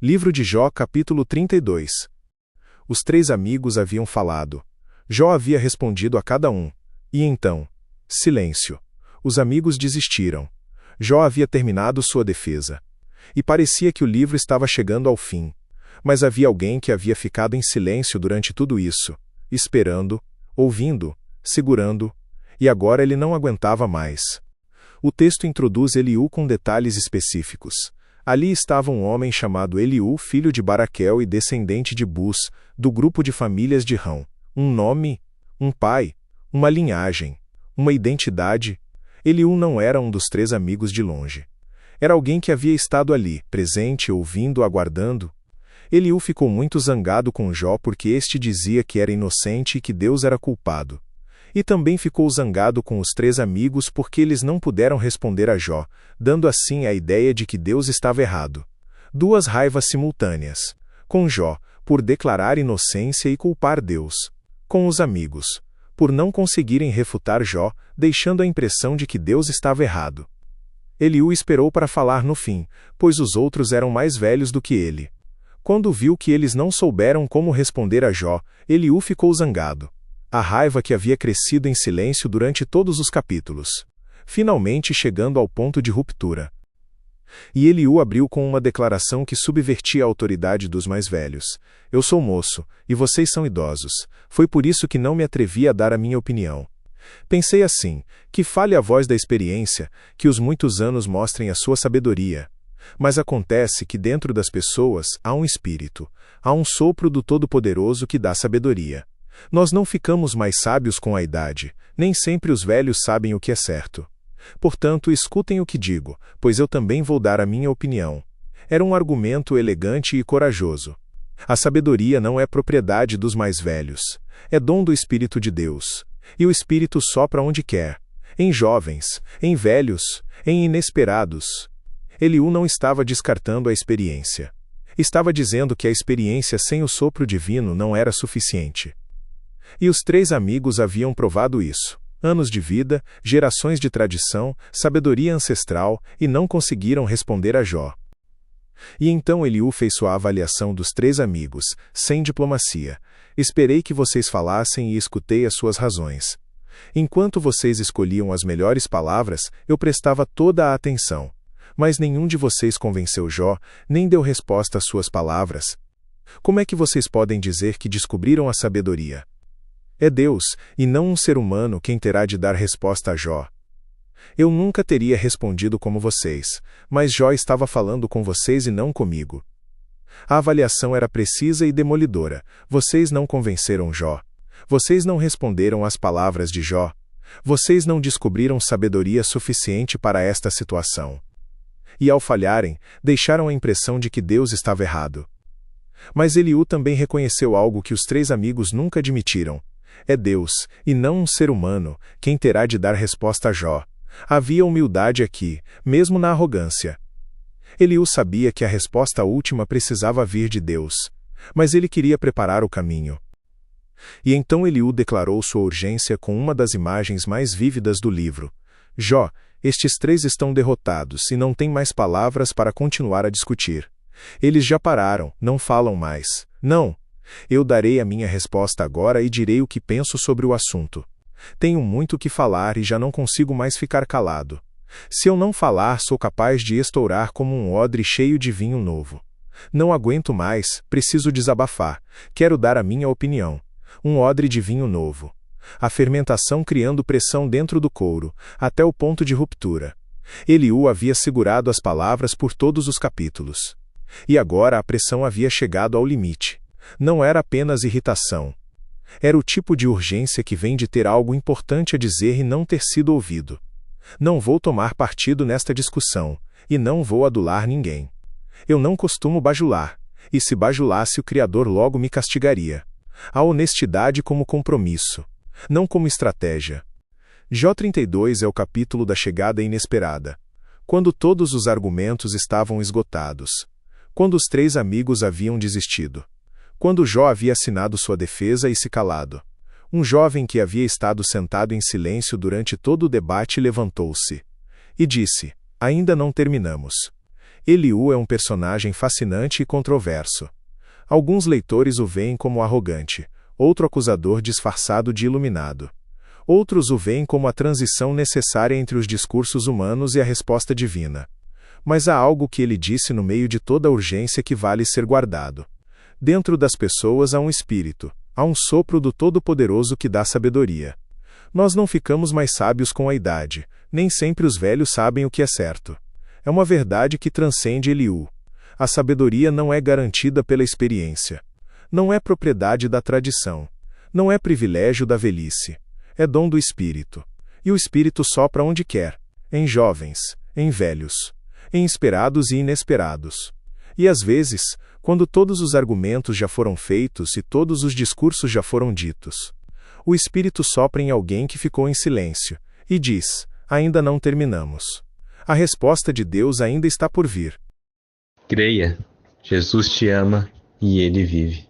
Livro de Jó, capítulo 32. Os três amigos haviam falado. Jó havia respondido a cada um. E então, silêncio. Os amigos desistiram. Jó havia terminado sua defesa. E parecia que o livro estava chegando ao fim. Mas havia alguém que havia ficado em silêncio durante tudo isso, esperando, ouvindo, segurando, e agora ele não aguentava mais. O texto introduz Eliú com detalhes específicos. Ali estava um homem chamado Eliú, filho de Baraquel e descendente de Bus, do grupo de famílias de Rão. Um nome, um pai, uma linhagem, uma identidade. Eliú não era um dos três amigos de longe. Era alguém que havia estado ali, presente, ouvindo, aguardando. Eliú ficou muito zangado com Jó porque este dizia que era inocente e que Deus era culpado. E também ficou zangado com os três amigos porque eles não puderam responder a Jó, dando assim a ideia de que Deus estava errado. Duas raivas simultâneas. Com Jó, por declarar inocência e culpar Deus. Com os amigos, por não conseguirem refutar Jó, deixando a impressão de que Deus estava errado. Eliú esperou para falar no fim, pois os outros eram mais velhos do que ele. Quando viu que eles não souberam como responder a Jó, Eliú ficou zangado. A raiva que havia crescido em silêncio durante todos os capítulos. Finalmente chegando ao ponto de ruptura. E Eliú abriu com uma declaração que subvertia a autoridade dos mais velhos. Eu sou moço, e vocês são idosos. Foi por isso que não me atrevi a dar a minha opinião. Pensei assim, que fale a voz da experiência, que os muitos anos mostrem a sua sabedoria. Mas acontece que dentro das pessoas há um espírito, há um sopro do Todo-Poderoso que dá sabedoria. Nós não ficamos mais sábios com a idade, nem sempre os velhos sabem o que é certo. Portanto, escutem o que digo, pois eu também vou dar a minha opinião. Era um argumento elegante e corajoso. A sabedoria não é propriedade dos mais velhos. É dom do Espírito de Deus. E o Espírito sopra onde quer. Em jovens, em velhos, em inesperados. Eliú não estava descartando a experiência. Estava dizendo que a experiência sem o sopro divino não era suficiente. E os três amigos haviam provado isso. Anos de vida, gerações de tradição, sabedoria ancestral, e não conseguiram responder a Jó. E então Eliú fez sua avaliação dos três amigos, sem diplomacia. Esperei que vocês falassem e escutei as suas razões. Enquanto vocês escolhiam as melhores palavras, eu prestava toda a atenção. Mas nenhum de vocês convenceu Jó, nem deu resposta às suas palavras. Como é que vocês podem dizer que descobriram a sabedoria? É Deus, e não um ser humano, quem terá de dar resposta a Jó. Eu nunca teria respondido como vocês, mas Jó estava falando com vocês e não comigo. A avaliação era precisa e demolidora. Vocês não convenceram Jó. Vocês não responderam às palavras de Jó. Vocês não descobriram sabedoria suficiente para esta situação. E ao falharem, deixaram a impressão de que Deus estava errado. Mas Eliú também reconheceu algo que os três amigos nunca admitiram. É Deus, e não um ser humano, quem terá de dar resposta a Jó. Havia humildade aqui, mesmo na arrogância. Eliú sabia que a resposta última precisava vir de Deus. Mas ele queria preparar o caminho. E então Eliú declarou sua urgência com uma das imagens mais vívidas do livro. Jó, estes três estão derrotados e não têm mais palavras para continuar a discutir. Eles já pararam, não falam mais. Não! Eu darei a minha resposta agora e direi o que penso sobre o assunto. Tenho muito o que falar e já não consigo mais ficar calado. Se eu não falar, sou capaz de estourar como um odre cheio de vinho novo. Não aguento mais, preciso desabafar. Quero dar a minha opinião. Um odre de vinho novo. A fermentação criando pressão dentro do couro, até o ponto de ruptura. Eliú havia segurado as palavras por todos os capítulos. E agora a pressão havia chegado ao limite. Não era apenas irritação. Era o tipo de urgência que vem de ter algo importante a dizer e não ter sido ouvido. Não vou tomar partido nesta discussão, e não vou adular ninguém. Eu não costumo bajular, e se bajulasse o Criador logo me castigaria. A honestidade como compromisso, não como estratégia. Jó 32 é o capítulo da chegada inesperada. Quando todos os argumentos estavam esgotados. Quando os três amigos haviam desistido. Quando Jó havia assinado sua defesa e se calado. Um jovem que havia estado sentado em silêncio durante todo o debate levantou-se. E disse, ainda não terminamos. Eliú é um personagem fascinante e controverso. Alguns leitores o veem como arrogante, outro acusador disfarçado de iluminado. Outros o veem como a transição necessária entre os discursos humanos e a resposta divina. Mas há algo que ele disse no meio de toda a urgência que vale ser guardado. Dentro das pessoas há um espírito, há um sopro do Todo-Poderoso que dá sabedoria. Nós não ficamos mais sábios com a idade, nem sempre os velhos sabem o que é certo. É uma verdade que transcende Eliú. A sabedoria não é garantida pela experiência. Não é propriedade da tradição. Não é privilégio da velhice. É dom do Espírito. E o Espírito sopra onde quer, em jovens, em velhos, em esperados e inesperados. E às vezes, quando todos os argumentos já foram feitos e todos os discursos já foram ditos, o Espírito sopra em alguém que ficou em silêncio, e diz: ainda não terminamos. A resposta de Deus ainda está por vir. Creia, Jesus te ama e Ele vive.